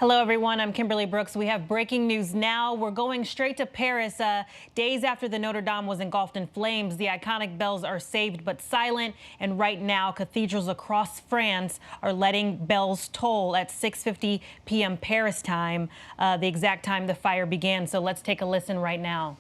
Hello, everyone. I'm Kimberly Brooks. We have breaking news now. We're going straight to Paris. Days after the Notre Dame was engulfed in flames, the iconic bells are saved but silent. And right now, cathedrals across France are letting bells toll at 6:50 p.m. Paris time, the exact time the fire began. So let's take a listen right now.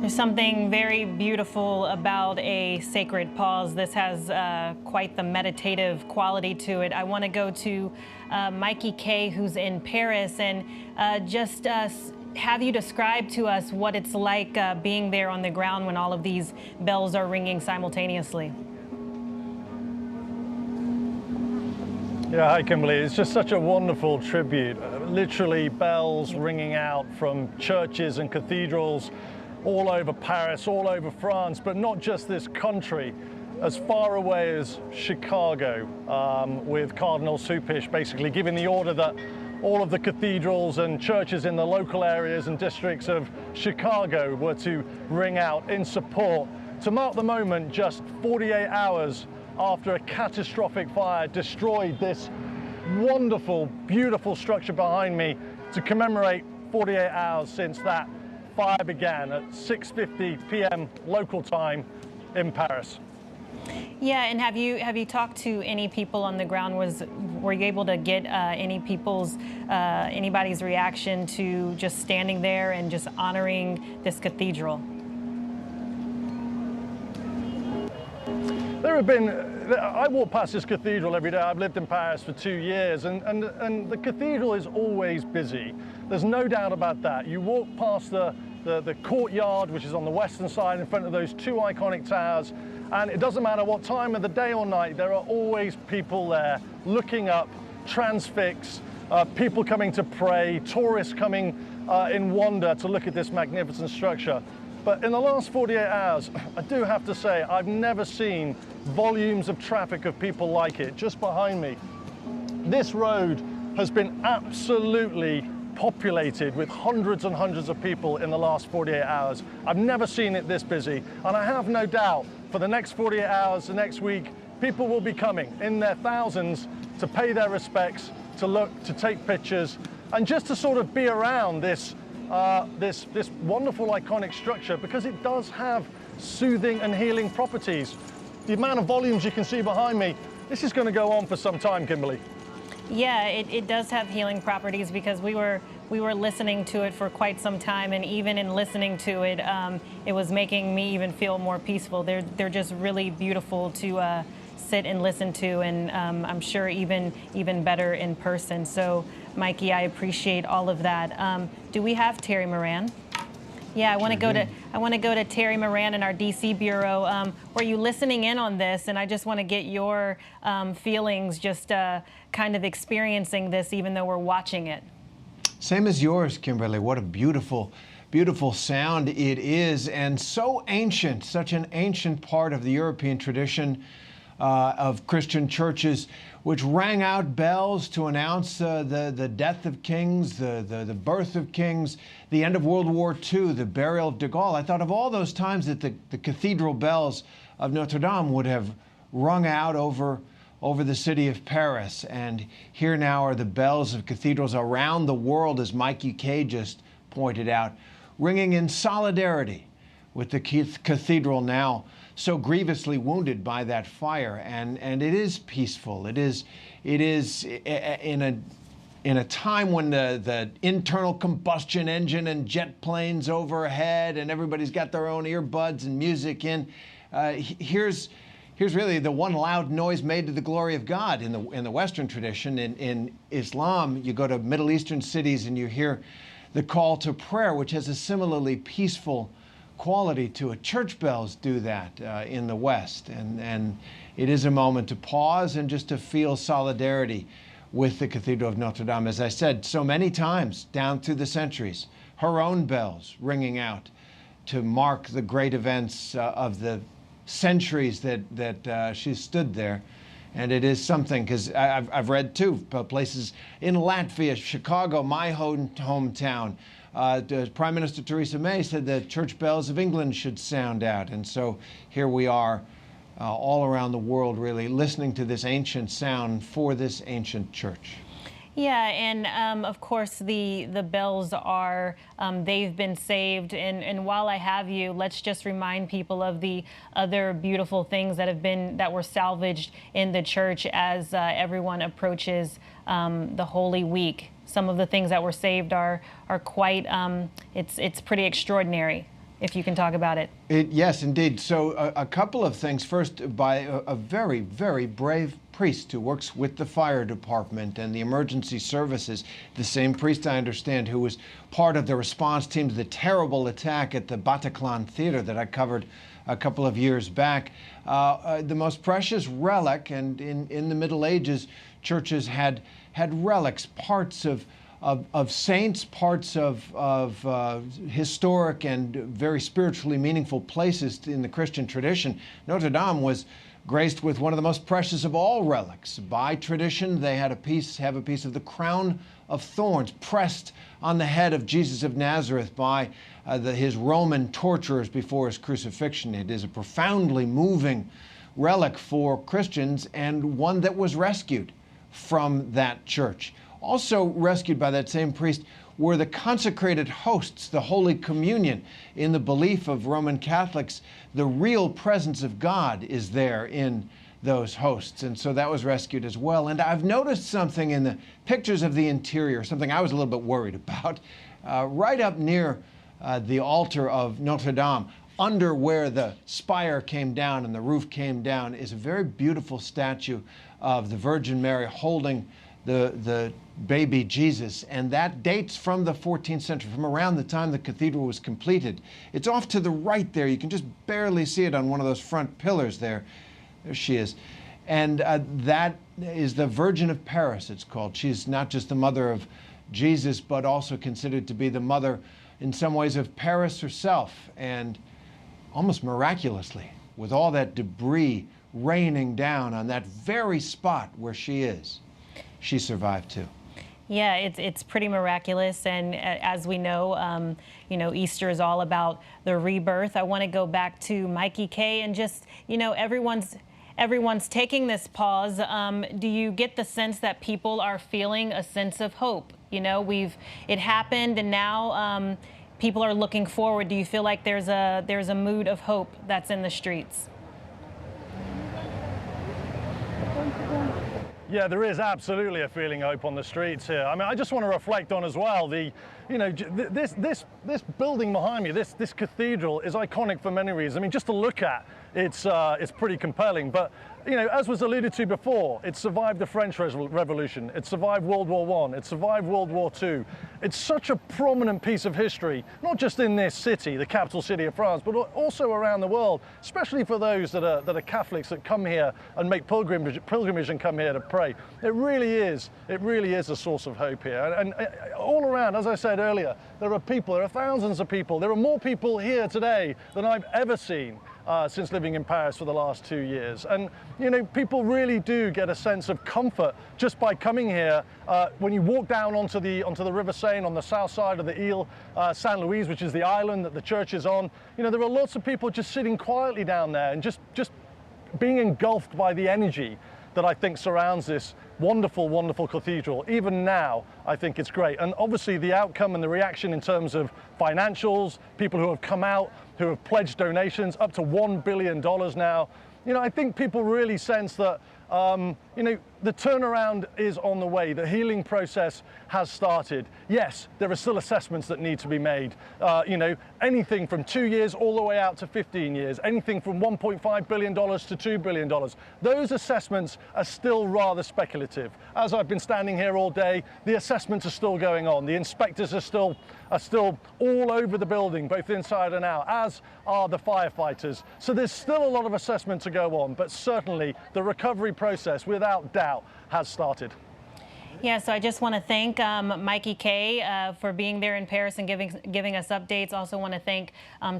There's something very beautiful about a sacred pause. This has quite the meditative quality to it. I want to go to Mikey K, who's in Paris, and just have you describe to us what it's like being there on the ground when all of these bells are ringing simultaneously. Yeah, hi Kimberly. It's just such a wonderful tribute. Literally bells ringing out from churches and cathedrals all over Paris, all over France, but not just this country, as far away as Chicago, with Cardinal Supish basically giving the order that all of the cathedrals and churches in the local areas and districts of Chicago were to ring out in support to mark the moment just 48 hours after a catastrophic fire destroyed this wonderful, beautiful structure behind me, to commemorate 48 hours since that fire began at 6:50 p.m. local time in Paris. Yeah, and have you talked to any people on the ground? Were you able to get anybody's reaction to just standing there and just honoring this cathedral? There have been, I walk past this cathedral every day. I've lived in Paris for 2 years, and the cathedral is always busy. There's no doubt about that. You walk past the courtyard, which is on the western side in front of those two iconic towers, and it doesn't matter what time of the day or night, there are always people there looking up, transfixed, people coming to pray, tourists coming in wonder to look at this magnificent structure. But in the last 48 hours, I do have to say, I've never seen volumes of traffic of people like it. Just behind me, this road has been absolutely populated with hundreds and hundreds of people in the last 48 hours. I've never seen it this busy, and I have no doubt for the next 48 hours, the next week, people will be coming in their thousands to pay their respects, to look, to take pictures, and just to sort of be around this wonderful iconic structure, because it does have soothing and healing properties. The amount of volumes you can see behind me, this is going to go on for some time, Kimberly. Yeah, it does have healing properties, because we were listening to it for quite some time, and even in listening to it, it was making me even feel more peaceful. They're just really beautiful to sit and listen to, and I'm sure even better in person. So, Mikey, I appreciate all of that. Do we have Terry Moran? Yeah, I want to go to Terry Moran in our DC bureau. Were you listening in on this? And I just want to get your feelings, just kind of experiencing this, even though we're watching it. Same as yours, Kimberly. What a beautiful, beautiful sound it is, and so ancient, such an ancient part of the European tradition of Christian churches, which rang out bells to announce the death of kings, the birth of kings, the end of World War II, the burial of de Gaulle. I thought of all those times that the cathedral bells of Notre Dame would have rung out over the city of Paris. And here now are the bells of cathedrals around the world, as Mikey K just pointed out, ringing in solidarity with the cathedral now so grievously wounded by that fire. And it is peaceful. It is in a time when the internal combustion engine and jet planes overhead and everybody's got their own earbuds and music in. Here's really the one loud noise made to the glory of God in the Western tradition. In Islam, you go to Middle Eastern cities and you hear the call to prayer, which has a similarly peaceful quality to it. Church bells do that in the West, and it is a moment to pause and just to feel solidarity with the Cathedral of Notre Dame. As I said so many times down through the centuries, her own bells ringing out to mark the great events of the centuries that she stood there. And it is something, because I've read too, places in Latvia, Chicago, my hometown. Prime Minister Theresa May said the church bells of England should sound out. And so here we are all around the world, really listening to this ancient sound for this ancient church. Yeah, and of course the bells are, they've been saved. And while I have you, let's just remind people of the other beautiful things that were salvaged in the church as everyone approaches the Holy Week. Some of the things that were saved are quite, it's pretty extraordinary. if you can talk about it. Yes, indeed. So a couple of things. First, by a very, very brave priest who works with the fire department and the emergency services. The same priest, I understand, who was part of the response team to the terrible attack at the Bataclan Theater that I covered a couple of years back. The most precious relic, and in the Middle Ages, churches had relics, parts of saints, parts of historic and very spiritually meaningful places in the Christian tradition. Notre Dame was graced with one of the most precious of all relics. By tradition, they have a piece of the crown of thorns pressed on the head of Jesus of Nazareth by his Roman torturers before his crucifixion. It is a profoundly moving relic for Christians, and one that was rescued from that church. Also rescued by that same priest were the consecrated hosts, the Holy Communion. In the belief of Roman Catholics, the real presence of God is there in those hosts, and so that was rescued as well. And I've noticed something in the pictures of the interior, something I was a little bit worried about. Right up near the altar of Notre Dame, under where the spire came down and the roof came down, is a very beautiful statue of the Virgin Mary holding the baby Jesus, and that dates from the 14th century, from around the time the cathedral was completed. It's off to the right there. You can just barely see it on one of those front pillars there. There she is. And that is the Virgin of Paris, it's called. She's not just the mother of Jesus, but also considered to be the mother, in some ways, of Paris herself. And almost miraculously, with all that debris raining down on that very spot where she is, she survived too. Yeah, it's pretty miraculous, and as we know, Easter is all about the rebirth. I want to go back to Mikey K, and just, everyone's taking this pause. Do you get the sense that people are feeling a sense of hope? It happened, and now people are looking forward. Do you feel like there's a mood of hope that's in the streets? Yeah, there is absolutely a feeling of hope on the streets here. I mean, I just want to reflect on as well this building behind me, this cathedral is iconic for many reasons. I mean, just to look at, it's pretty compelling. But as was alluded to before, it survived the French Revolution, it survived World War I, it survived World War II. It's such a prominent piece of history, not just in this city, the capital city of France, but also around the world, especially for those that are Catholics that come here and make pilgrimage and come here to pray. It really is a source of hope here. And all around, as I said earlier, there are thousands of people. There are more people here today than I've ever seen since living in Paris for the last 2 years. And people really do get a sense of comfort just by coming here. When you walk down onto the River Seine on the south side of the Ile Saint Louis, which is the island that the church is on, there are lots of people just sitting quietly down there and just being engulfed by the energy that I think surrounds this wonderful, wonderful cathedral. Even now, I think it's great. And obviously the outcome and the reaction in terms of financials, people who have come out, who have pledged donations, up to $1 billion now. I think people really sense that, the turnaround is on the way. The healing process has started. Yes, there are still assessments that need to be made. Anything from 2 years all the way out to 15 years, anything from $1.5 billion to $2 billion. Those assessments are still rather speculative. As I've been standing here all day, the assessments are still going on. The inspectors are still all over the building, both inside and out, as are the firefighters. So there's still a lot of assessment to go on, but certainly the recovery process, without doubt, has started. Yeah, so I just want to thank Mikey K for being there in Paris and giving us updates. Also want to thank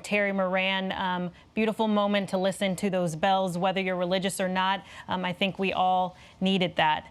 Terry Moran. Beautiful moment to listen to those bells, whether you're religious or not. I think we all needed that.